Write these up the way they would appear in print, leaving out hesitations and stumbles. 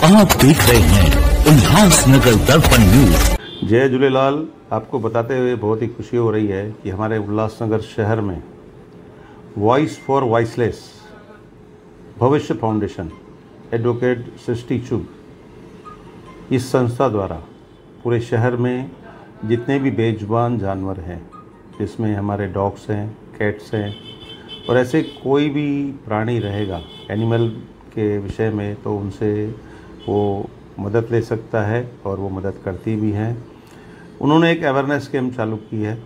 आप देख रहे हैं उल्लासनगर दर्पण न्यूज। जय झूलेलाल। आपको बताते हुए बहुत ही खुशी हो रही है कि हमारे उल्लासनगर शहर में वॉइस फॉर वॉइसलेस भविष्य फाउंडेशन एडवोकेट सृष्टि चुग, इस संस्था द्वारा पूरे शहर में जितने भी बेजुबान जानवर हैं, जिसमें हमारे डॉग्स हैं, कैट्स हैं और ऐसे कोई भी प्राणी रहेगा एनिमल के विषय में, तो उनसे वो मदद ले सकता है और वो मदद करती भी हैं। उन्होंने एक अवेयरनेस कैंप चालू की है।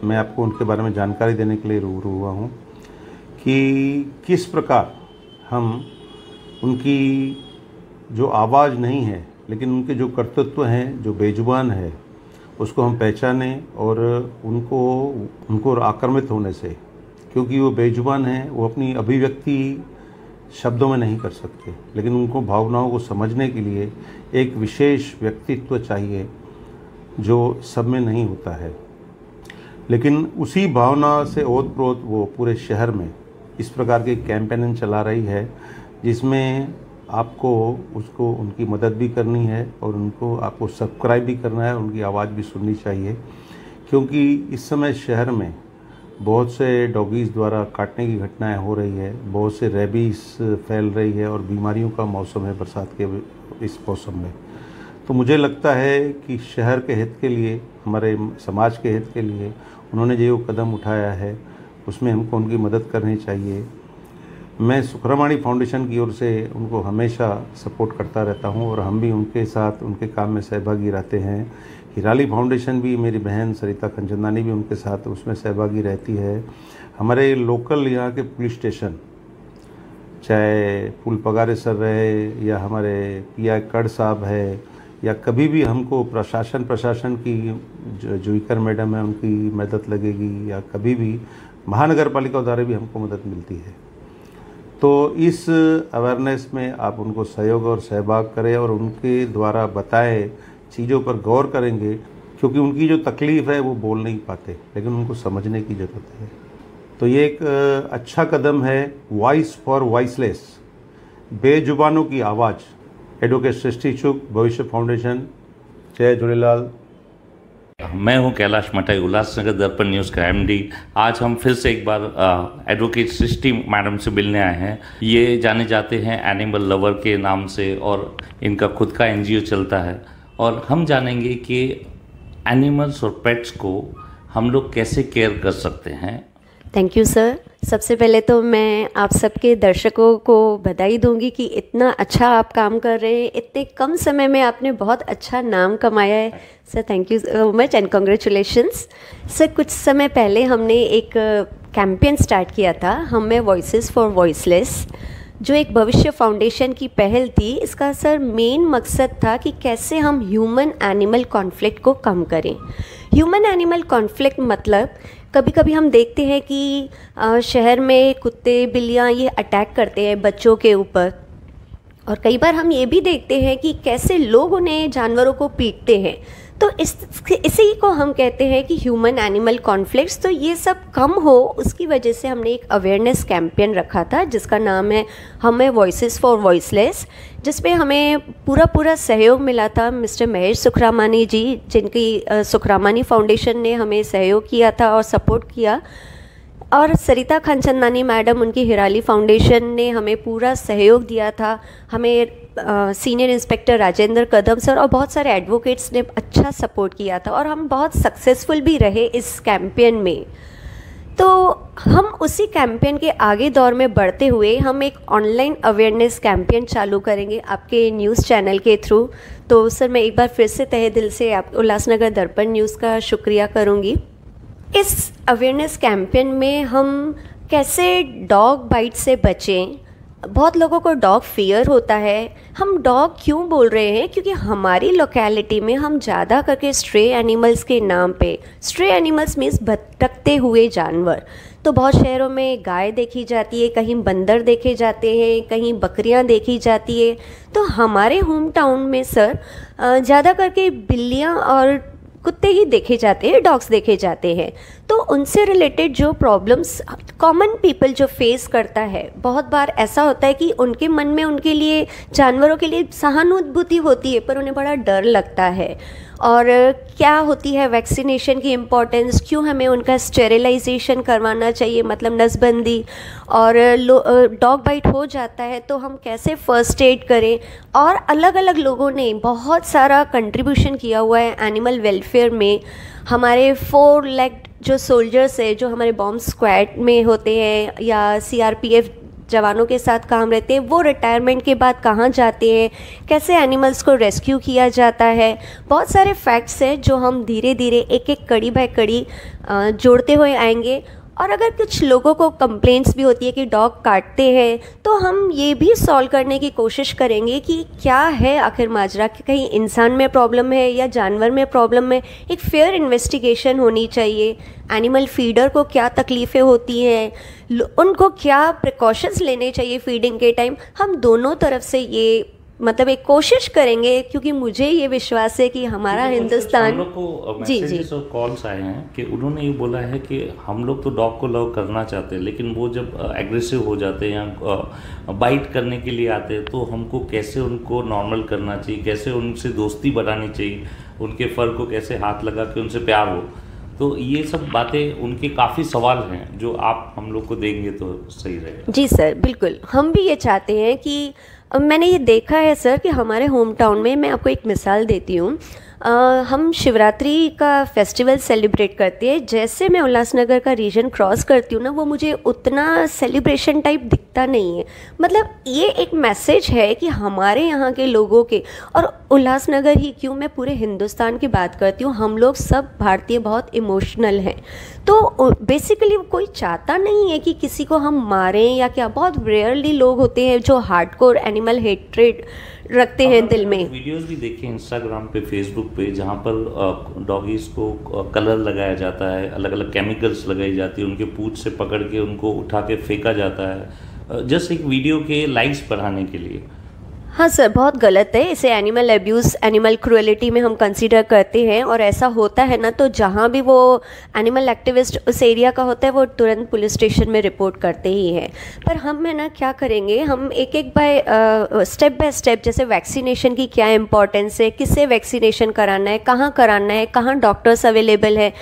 मैं आपको उनके बारे में जानकारी देने के लिए रूबरू हुआ हूँ कि किस प्रकार हम उनकी जो आवाज़ नहीं है लेकिन उनके जो कर्तृत्व हैं, जो बेजुबान है, उसको हम पहचानें और उनको आक्रामित होने से, क्योंकि वो बेजुबान हैं, वो अपनी अभिव्यक्ति शब्दों में नहीं कर सकते, लेकिन उनको भावनाओं को समझने के लिए एक विशेष व्यक्तित्व चाहिए जो सब में नहीं होता है। लेकिन उसी भावना से ओतप्रोत वो पूरे शहर में इस प्रकार की कैंपेनिंग चला रही है, जिसमें आपको उनकी मदद भी करनी है और आपको सब्सक्राइब भी करना है, उनकी आवाज़ भी सुननी चाहिए। क्योंकि इस समय शहर में बहुत से डॉगीज़ द्वारा काटने की घटनाएं हो रही है, बहुत से रेबीज फैल रही है और बीमारियों का मौसम है बरसात के इस मौसम में। तो मुझे लगता है कि शहर के हित के लिए, हमारे समाज के हित के लिए उन्होंने जो कदम उठाया है, उसमें हमको उनकी मदद करनी चाहिए। मैं सुखरामाणी फाउंडेशन की ओर से उनको हमेशा सपोर्ट करता रहता हूं और हम भी उनके साथ उनके काम में सहभागी रहते हैं। हिराली फाउंडेशन भी, मेरी बहन सरिता खंचंदानी भी उनके साथ उसमें सहभागी रहती है। हमारे लोकल यहाँ के पुलिस स्टेशन, चाहे पुल पगारेसर रहे या हमारे PI कड़ साहब है, या कभी भी हमको प्रशासन की जो इकर मैडम है उनकी मदद लगेगी, या कभी भी महानगर पालिका द्वारा भी हमको मदद मिलती है। तो इस अवेयरनेस में आप उनको सहयोग और सहभाग करें और उनके द्वारा बताए चीज़ों पर गौर करेंगे, क्योंकि उनकी जो तकलीफ़ है वो बोल नहीं पाते, लेकिन उनको समझने की ज़रूरत है। तो ये एक अच्छा कदम है, वॉइस फॉर वॉइसलेस, बेजुबानों की आवाज़, एडवोकेट सृष्टि चुग, भविष्य फाउंडेशन। जय झूलेलाल। मैं हूं कैलाश मटाई, उल्लासनगर दर्पण न्यूज़ का MD। आज हम फिर से एक बार एडवोकेट सृष्टि मैडम से मिलने आए हैं। ये जाने जाते हैं एनिमल लवर के नाम से और इनका खुद का NGO चलता है, और हम जानेंगे कि एनिमल्स और पेट्स को हम लोग कैसे केयर कर सकते हैं। Thank you sir. सबसे पहले तो मैं आप सबके दर्शकों को बधाई दूंगी कि इतना अच्छा आप काम कर रहे हैं, इतने कम समय में आपने बहुत अच्छा नाम कमाया है sir. Thank you so much and congratulations sir. कुछ समय पहले हमने एक कैंपेन स्टार्ट किया था, हमें वॉइसेस फॉर वॉइसलेस, जो एक भविष्य फाउंडेशन की पहल थी। इसका सर मेन मकसद था कि कैसे हम ह्यूमन एनिमल कॉन्फ्लिक्ट को कम करें। ह्यूमन एनिमल कॉन्फ्लिक्ट मतलब कभी कभी हम देखते हैं कि शहर में कुत्ते बिल्लियाँ ये अटैक करते हैं बच्चों के ऊपर, और कई बार हम ये भी देखते हैं कि कैसे लोग उन्हें जानवरों को पीटते हैं। तो इसी को हम कहते हैं कि ह्यूमन एनिमल कॉन्फ्लिक्ट्स। तो ये सब कम हो, उसकी वजह से हमने एक अवेयरनेस कैंपेन रखा था जिसका नाम है हमें वॉइसेस फॉर वॉइसलेस, जिसमें हमें पूरा सहयोग मिला था मिस्टर महेश सुखरामानी जी, जिनकी सुखरामानी फाउंडेशन ने हमें सहयोग किया था और सपोर्ट किया, और सरिता खंचंदानी मैडम, उनकी हिराली फाउंडेशन ने हमें पूरा सहयोग दिया था। हमें सीनियर इंस्पेक्टर राजेंद्र कदम सर और बहुत सारे एडवोकेट्स ने अच्छा सपोर्ट किया था, और हम बहुत सक्सेसफुल भी रहे इस कैंपेन में। तो हम उसी कैंपेन के आगे दौर में बढ़ते हुए हम एक ऑनलाइन अवेयरनेस कैंपेन चालू करेंगे आपके न्यूज़ चैनल के थ्रू। तो सर मैं एक बार फिर से तहे दिल से आप उल्लासनगर दर्पण न्यूज़ का शुक्रिया करूँगी। इस अवेयरनेस कैंपेन में हम कैसे डॉग बाइट से बचें। बहुत लोगों को डॉग फियर होता है। हम डॉग क्यों बोल रहे हैं? क्योंकि हमारी लोकेलिटी में हम ज़्यादा करके स्ट्रे एनिमल्स के नाम पे, स्ट्रे एनिमल्स मीन्स भटकते हुए जानवर, तो बहुत शहरों में गाय देखी जाती है, कहीं बंदर देखे जाते हैं, कहीं बकरियां देखी जाती है। तो हमारे होम टाउन में सर ज़्यादा करके बिल्लियां और कुत्ते ही देखे जाते हैं, डॉग्स देखे जाते हैं। तो तो उनसे रिलेटेड जो प्रॉब्लम्स कॉमन पीपल जो फेस करता है, बहुत बार ऐसा होता है कि उनके मन में उनके लिए, जानवरों के लिए सहानुभूति होती है, पर उन्हें बड़ा डर लगता है। और क्या होती है वैक्सीनेशन की इम्पोर्टेंस, क्यों हमें उनका स्टेरिलाइजेशन करवाना चाहिए, मतलब नसबंदी, और डॉग बाइट हो जाता है तो हम कैसे फ़र्स्ट एड करें। और अलग अलग लोगों ने बहुत सारा कंट्रीब्यूशन किया हुआ है एनिमल वेलफेयर में। हमारे 4 लेग जो सोल्जर्स है, जो हमारे बॉम्ब स्क्वाड में होते हैं या CRPF जवानों के साथ काम रहते हैं, वो रिटायरमेंट के बाद कहाँ जाते हैं, कैसे एनिमल्स को रेस्क्यू किया जाता है। बहुत सारे फैक्ट्स हैं जो हम धीरे धीरे एक एक कड़ी बाय कड़ी जोड़ते हुए आएंगे। और अगर कुछ लोगों को कंप्लेंट्स भी होती है कि डॉग काटते हैं, तो हम ये भी सॉल्व करने की कोशिश करेंगे कि क्या है आखिर माजरा, कि कहीं इंसान में प्रॉब्लम है या जानवर में प्रॉब्लम है। एक फेयर इन्वेस्टिगेशन होनी चाहिए। एनिमल फीडर को क्या तकलीफ़ें होती हैं, उनको क्या प्रिकॉशंस लेने चाहिए फीडिंग के टाइम। हम दोनों तरफ से ये मतलब एक कोशिश करेंगे, क्योंकि मुझे ये विश्वास है कि हमारा हिंदुस्तान। हम लोग को मैसेजेस और कॉल्स आए हैं कि उन्होंने ये बोला है कि हम लोग तो डॉग को लव करना चाहते हैं, लेकिन वो जब एग्रेसिव हो जाते हैं या बाइट करने के लिए आते हैं तो हमको कैसे उनको नॉर्मल करना चाहिए, कैसे उनसे दोस्ती बनानी चाहिए, उनके फर को कैसे हाथ लगा के उनसे प्यार हो। तो ये सब बातें, उनके काफ़ी सवाल हैं जो आप हम लोग को देंगे तो सही रहेगा। जी सर, बिल्कुल। हम भी ये चाहते हैं कि मैंने ये देखा है सर कि हमारे होम टाउन में, मैं आपको एक मिसाल देती हूँ, हम शिवरात्रि का फेस्टिवल सेलिब्रेट करते हैं। जैसे मैं उल्लासनगर का रीजन क्रॉस करती हूँ ना, वो मुझे उतना सेलिब्रेशन टाइप दिखता नहीं है। मतलब ये एक मैसेज है कि हमारे यहाँ के लोगों के, और उल्लासनगर ही क्यों, मैं पूरे हिंदुस्तान की बात करती हूँ, हम लोग सब भारतीय बहुत इमोशनल हैं। तो बेसिकली कोई चाहता नहीं है कि किसी को हम मारें या क्या। बहुत रेयरली लोग होते हैं जो हार्डकोर एनिमल हेट्रेड रखते हैं दिल में। वीडियोस भी देखे इंस्टाग्राम पे, फेसबुक पे, जहाँ पर डॉगीज को कलर लगाया जाता है, अलग अलग केमिकल्स लगाई जाती है, उनके पूंछ से पकड़ के उनको उठा के फेंका जाता है, जस्ट एक वीडियो के लाइक्स बढ़ाने के लिए। हाँ सर, बहुत गलत है। इसे एनिमल अब्यूज़, एनिमल क्रुएलिटी में हम कंसीडर करते हैं। और ऐसा होता है ना, तो जहाँ भी वो एनिमल एक्टिविस्ट उस एरिया का होता है, वो तुरंत पुलिस स्टेशन में रिपोर्ट करते ही हैं। पर हम है ना क्या करेंगे, हम एक एक स्टेप बाय स्टेप, जैसे वैक्सीनेशन की क्या इंपॉर्टेंस है, किससे वैक्सीनेशन कराना है, कहाँ डॉक्टर्स अवेलेबल है,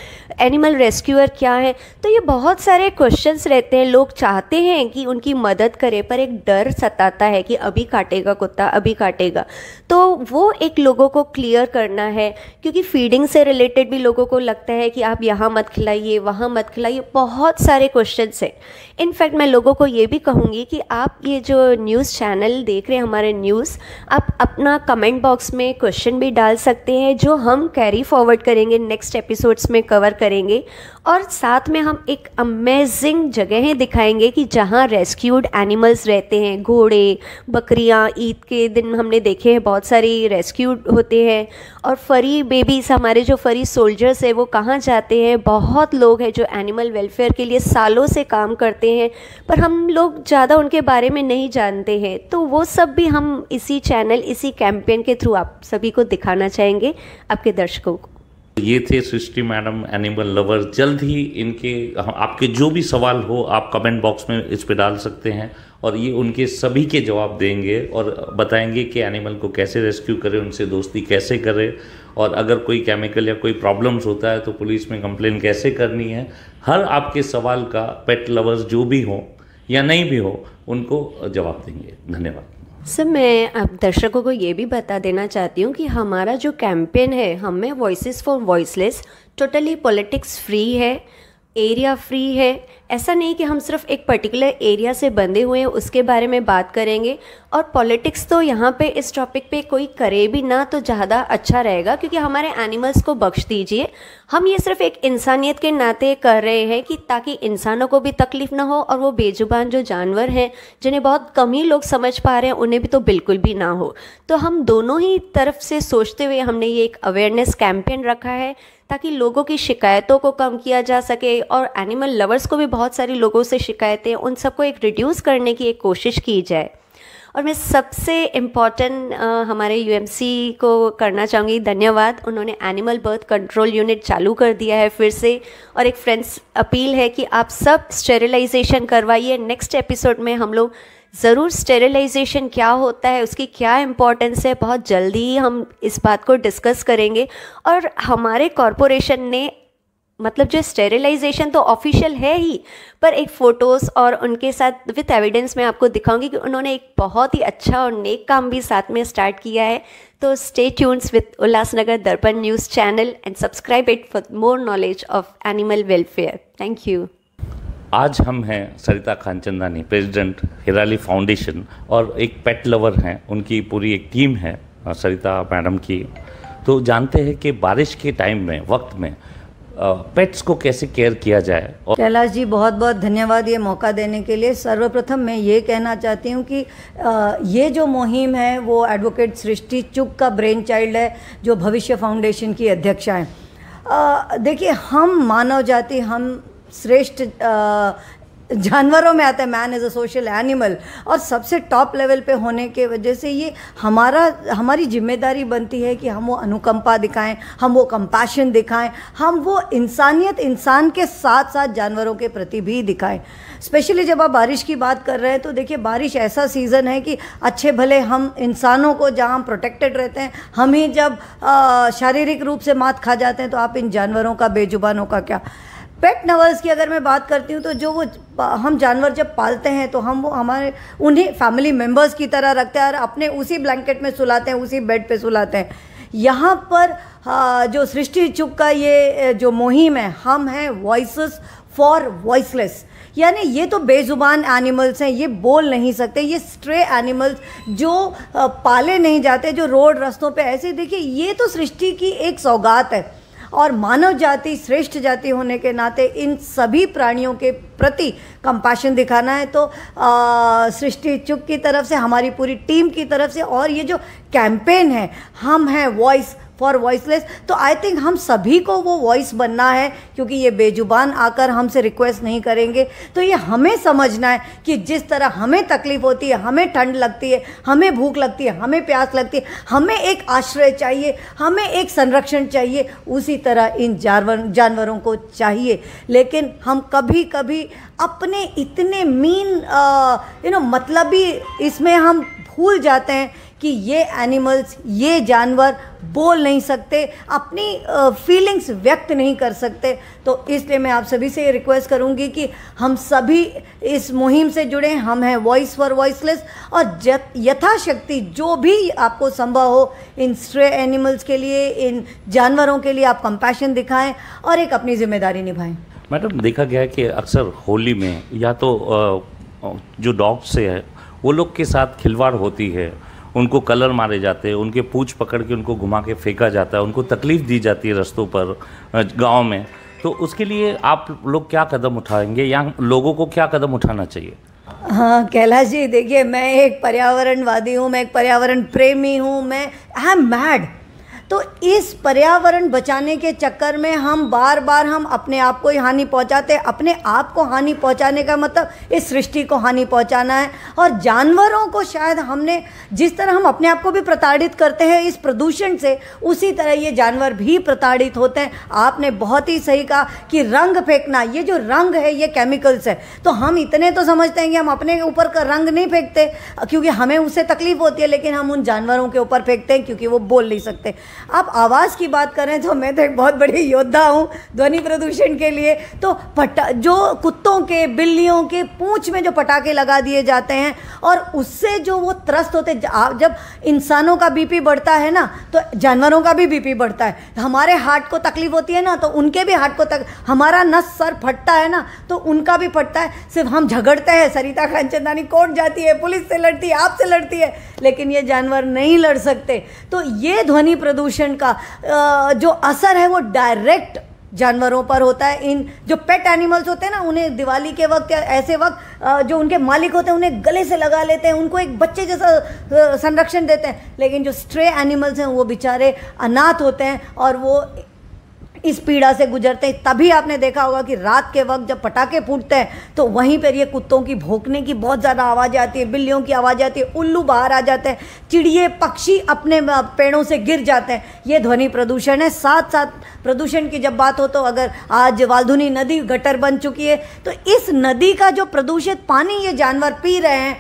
एनिमल रेस्क्यूअर क्या है। तो ये बहुत सारे क्वेश्चंस रहते हैं। लोग चाहते हैं कि उनकी मदद करें, पर एक डर सताता है कि अभी काटेगा कुत्ता, अभी काटेगा। तो वो एक लोगों को क्लियर करना है, क्योंकि फीडिंग से रिलेटेड भी लोगों को लगता है कि आप यहाँ मत खिलाइए, वहाँ मत खिलाइए। बहुत सारे क्वेश्चंस हैं। इनफैक्ट मैं लोगों को ये भी कहूँगी कि आप ये जो न्यूज़ चैनल देख रहे हैं, हमारे न्यूज़, आप अपना कमेंट बॉक्स में क्वेश्चन भी डाल सकते हैं, जो हम कैरी फॉरवर्ड करेंगे, नेक्स्ट एपिसोड्स में कवर करेंगे। और साथ में हम एक अमेजिंग जगहें दिखाएंगे कि जहाँ रेस्क्यूड एनिमल्स रहते हैं, घोड़े, बकरियाँ। ईद के दिन हमने देखे हैं बहुत सारी रेस्क्यूड होते हैं। और फरी बेबीज़, हमारे जो फरी सोल्जर्स हैं, वो कहाँ जाते हैं। बहुत लोग हैं जो एनिमल वेलफेयर के लिए सालों से काम करते हैं, पर हम लोग ज़्यादा उनके बारे में नहीं जानते हैं। तो वो सब भी हम इसी चैनल, इसी कैंपेन के थ्रू आप सभी को दिखाना चाहेंगे, आपके दर्शकों को। ये थे सृष्टि मैडम, एनिमल लवर। जल्द ही इनके, आपके जो भी सवाल हो आप कमेंट बॉक्स में इस पे डाल सकते हैं, और ये उनके सभी के जवाब देंगे और बताएंगे कि एनिमल को कैसे रेस्क्यू करें, उनसे दोस्ती कैसे करें, और अगर कोई केमिकल या कोई प्रॉब्लम्स होता है तो पुलिस में कंप्लेन कैसे करनी है। हर आपके सवाल का पेट लवर्स जो भी हो या नहीं भी हो, उनको जवाब देंगे। धन्यवाद सर। मैं आप दर्शकों को ये भी बता देना चाहती हूँ कि हमारा जो कैंपेन है, हमें voices for voiceless, totally politics free है, एरिया फ्री है। ऐसा नहीं कि हम सिर्फ एक पर्टिकुलर एरिया से बंधे हुए हैं उसके बारे में बात करेंगे। और पॉलिटिक्स तो यहाँ पे इस टॉपिक पे कोई करे भी ना तो ज़्यादा अच्छा रहेगा, क्योंकि हमारे एनिमल्स को बख्श दीजिए। हम ये सिर्फ एक इंसानियत के नाते कर रहे हैं कि ताकि इंसानों को भी तकलीफ़ ना हो, और वो बेजुबान जो जानवर हैं जिन्हें बहुत कम ही लोग समझ पा रहे हैं, उन्हें भी तो बिल्कुल भी ना हो। तो हम दोनों ही तरफ से सोचते हुए हमने ये एक अवेयरनेस कैंपेन रखा है, ताकि लोगों की शिकायतों को कम किया जा सके। और एनिमल लवर्स को भी बहुत सारी लोगों से शिकायतें, उन सबको एक रिड्यूस करने की एक कोशिश की जाए। और मैं सबसे इम्पॉर्टेंट हमारे यूएमसी को करना चाहूँगी धन्यवाद। उन्होंने एनिमल बर्थ कंट्रोल यूनिट चालू कर दिया है फिर से, और एक फ्रेंड्स अपील है कि आप सब स्टेरिलाइजेशन करवाइए। नेक्स्ट एपिसोड में हम लोग ज़रूर स्टेरिलाइजेशन क्या होता है, उसकी क्या इम्पोर्टेंस है, बहुत जल्दी ही हम इस बात को डिस्कस करेंगे। और हमारे कॉरपोरेशन ने मतलब जो स्टेरिलाइजेशन तो ऑफिशियल है ही, पर एक फ़ोटोज़ और उनके साथ विथ एविडेंस मैं आपको दिखाऊंगी कि उन्होंने एक बहुत ही अच्छा और नेक काम भी साथ में स्टार्ट किया है। तो स्टे ट्यून्स विथ उल्लासनगर दर्पण news channel and subscribe it for more knowledge of animal welfare. Thank you. आज हम हैं सरिता खानचंदानी, प्रेसिडेंट हिराली फाउंडेशन, और एक पेट लवर हैं, उनकी पूरी एक टीम है सरिता मैडम की। तो जानते हैं कि बारिश के टाइम में, वक्त में पेट्स को कैसे केयर किया जाए। और कैलाश जी बहुत बहुत धन्यवाद ये मौका देने के लिए। सर्वप्रथम मैं ये कहना चाहती हूँ कि ये जो मुहिम है वो एडवोकेट सृष्टि चुग का ब्रेन चाइल्ड है, जो भविष्य फाउंडेशन की अध्यक्षा हैं। देखिए, हम मानव जाति, हम श्रेष्ठ जानवरों में आता है, man is a social animal, और सबसे टॉप लेवल पे होने के वजह से ये हमारी जिम्मेदारी बनती है कि हम वो अनुकंपा दिखाएं, हम वो कंपैशन दिखाएं, हम वो इंसानियत इंसान के साथ साथ जानवरों के प्रति भी दिखाएं। स्पेशली जब आप बारिश की बात कर रहे हैं तो देखिए, बारिश ऐसा सीज़न है कि अच्छे भले हम इंसानों को जहाँ हम प्रोटेक्टेड रहते हैं, हम ही जब शारीरिक रूप से मात खा जाते हैं तो आप इन जानवरों का, बेजुबानों का क्या। पेट लवर्स की अगर मैं बात करती हूँ तो जो वो हम जानवर जब पालते हैं तो हम वो हमारे उन्हें फैमिली मेम्बर्स की तरह रखते हैं और अपने उसी ब्लैंकेट में सुलाते हैं, उसी बेड पे सुलाते हैं। यहाँ पर जो सृष्टि चुग का ये जो मुहिम है, हम हैं वॉइसेस फॉर वॉइसलेस, यानी ये तो बेजुबान एनिमल्स हैं, ये बोल नहीं सकते, ये स्ट्रे एनिमल्स जो पाले नहीं जाते, जो रोड रास्तों पे ऐसे, देखिए ये तो सृष्टि की एक सौगात है। और मानव जाति श्रेष्ठ जाति होने के नाते इन सभी प्राणियों के प्रति कंपैशन दिखाना है। तो सृष्टि चुग की तरफ से, हमारी पूरी टीम की तरफ से, और ये जो कैंपेन है हम हैं वॉइस फॉर वॉइसलेस, तो आई थिंक हम सभी को वो वॉइस बनना है, क्योंकि ये बेजुबान आकर हमसे रिक्वेस्ट नहीं करेंगे। तो ये हमें समझना है कि जिस तरह हमें तकलीफ़ होती है, हमें ठंड लगती है, हमें भूख लगती है, हमें प्यास लगती है, हमें एक आश्रय चाहिए, हमें एक संरक्षण चाहिए, उसी तरह इन जानवरों को चाहिए। लेकिन हम कभी कभी अपने इतने मीन मतलबी इसमें हम भूल जाते हैं कि ये एनिमल्स, ये जानवर बोल नहीं सकते, अपनी फीलिंग्स व्यक्त नहीं कर सकते। तो इसलिए मैं आप सभी से ये रिक्वेस्ट करूंगी कि हम सभी इस मुहिम से जुड़ें। हम हैं वॉइस फॉर वॉइसलेस, और यथाशक्ति जो भी आपको संभव हो इन स्ट्रे एनिमल्स के लिए, इन जानवरों के लिए आप कंपैशन दिखाएं और एक अपनी जिम्मेदारी निभाएं। मैडम, देखा गया है कि अक्सर होली में या तो जो डॉग्स से है वो लोग के साथ खिलवाड़ होती है, उनको कलर मारे जाते हैं, उनके पूंछ पकड़ के उनको घुमा के फेंका जाता है, उनको तकलीफ़ दी जाती है रास्तों पर, गांव में। तो उसके लिए आप लोग क्या कदम उठाएंगे या लोगों को क्या कदम उठाना चाहिए? हाँ कैलाश जी, देखिए मैं एक पर्यावरणवादी हूँ, मैं एक पर्यावरण प्रेमी हूँ, मैं आई एम मैड। तो इस पर्यावरण बचाने के चक्कर में हम बार बार हम अपने आप को ही हानि पहुंचाते हैं। अपने आप को हानि पहुंचाने का मतलब इस सृष्टि को हानि पहुंचाना है। और जानवरों को शायद हमने, जिस तरह हम अपने आप को भी प्रताड़ित करते हैं इस प्रदूषण से, उसी तरह ये जानवर भी प्रताड़ित होते हैं। आपने बहुत ही सही कहा कि रंग फेंकना, ये जो रंग है ये केमिकल्स है। तो हम इतने तो समझते हैं कि हम अपने ऊपर का रंग नहीं फेंकते क्योंकि हमें उससे तकलीफ होती है, लेकिन हम उन जानवरों के ऊपर फेंकते हैं क्योंकि वो बोल नहीं सकते। आप आवाज़ की बात करें तो मैं तो एक बहुत बड़ी योद्धा हूँ ध्वनि प्रदूषण के लिए। तो जो कुत्तों के, बिल्लियों के पूंछ में जो पटाखे लगा दिए जाते हैं और उससे जो वो त्रस्त होते, जब इंसानों का बीपी बढ़ता है ना तो जानवरों का भी बीपी बढ़ता है। हमारे हार्ट को तकलीफ होती है ना तो उनके भी हार्ट को हमारा नस सर फटता है ना तो उनका भी फटता है। सिर्फ हम झगड़ते हैं, सरिता खानचंदानी कोर्ट जाती है, पुलिस से लड़ती है, आपसे लड़ती है, लेकिन ये जानवर नहीं लड़ सकते। तो ये ध्वनि प्रदूषण का जो असर है वो डायरेक्ट जानवरों पर होता है। इन जो पेट एनिमल्स होते हैं ना, उन्हें दिवाली के वक्त या ऐसे वक्त जो उनके मालिक होते हैं उन्हें गले से लगा लेते हैं, उनको एक बच्चे जैसा संरक्षण देते हैं। लेकिन जो स्ट्रे एनिमल्स हैं वो बेचारे अनाथ होते हैं और वो इस पीड़ा से गुजरते हैं। तभी आपने देखा होगा कि रात के वक्त जब पटाखे फूटते हैं तो वहीं पर ये कुत्तों की भौंकने की बहुत ज़्यादा आवाज़ आती है, बिल्लियों की आवाज़ आती है, उल्लू बाहर आ जाते हैं, चिड़िए पक्षी अपने पेड़ों से गिर जाते हैं। ये ध्वनि प्रदूषण है। साथ साथ प्रदूषण की जब बात हो तो अगर आज वाल्धुनी नदी गटर बन चुकी है तो इस नदी का जो प्रदूषित पानी ये जानवर पी रहे हैं,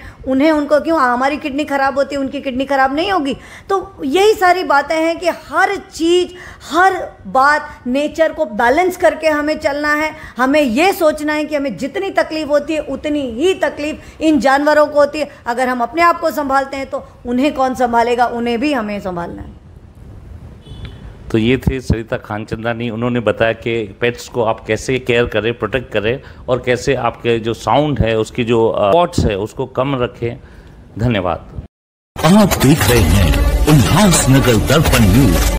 उनको क्यों, हमारी किडनी खराब होती है, उनकी किडनी खराब नहीं होगी। तो यही सारी बातें हैं कि हर चीज़, हर बात नेचर को बैलेंस करके हमें चलना है। हमें ये सोचना है कि हमें जितनी तकलीफ होती है उतनी ही तकलीफ इन जानवरों को होती है। अगर हम अपने आप को संभालते हैं तो उन्हें कौन संभालेगा, उन्हें भी हमें संभालना है। तो ये थे सरिता खानचंदानी। उन्होंने बताया कि पेट्स को आप कैसे केयर करें, प्रोटेक्ट करें और कैसे आपके जो साउंड है उसकी जो पॉट्स है उसको कम रखें। धन्यवाद। आप देख रहे हैं उल्लासनगर दर्पण न्यूज।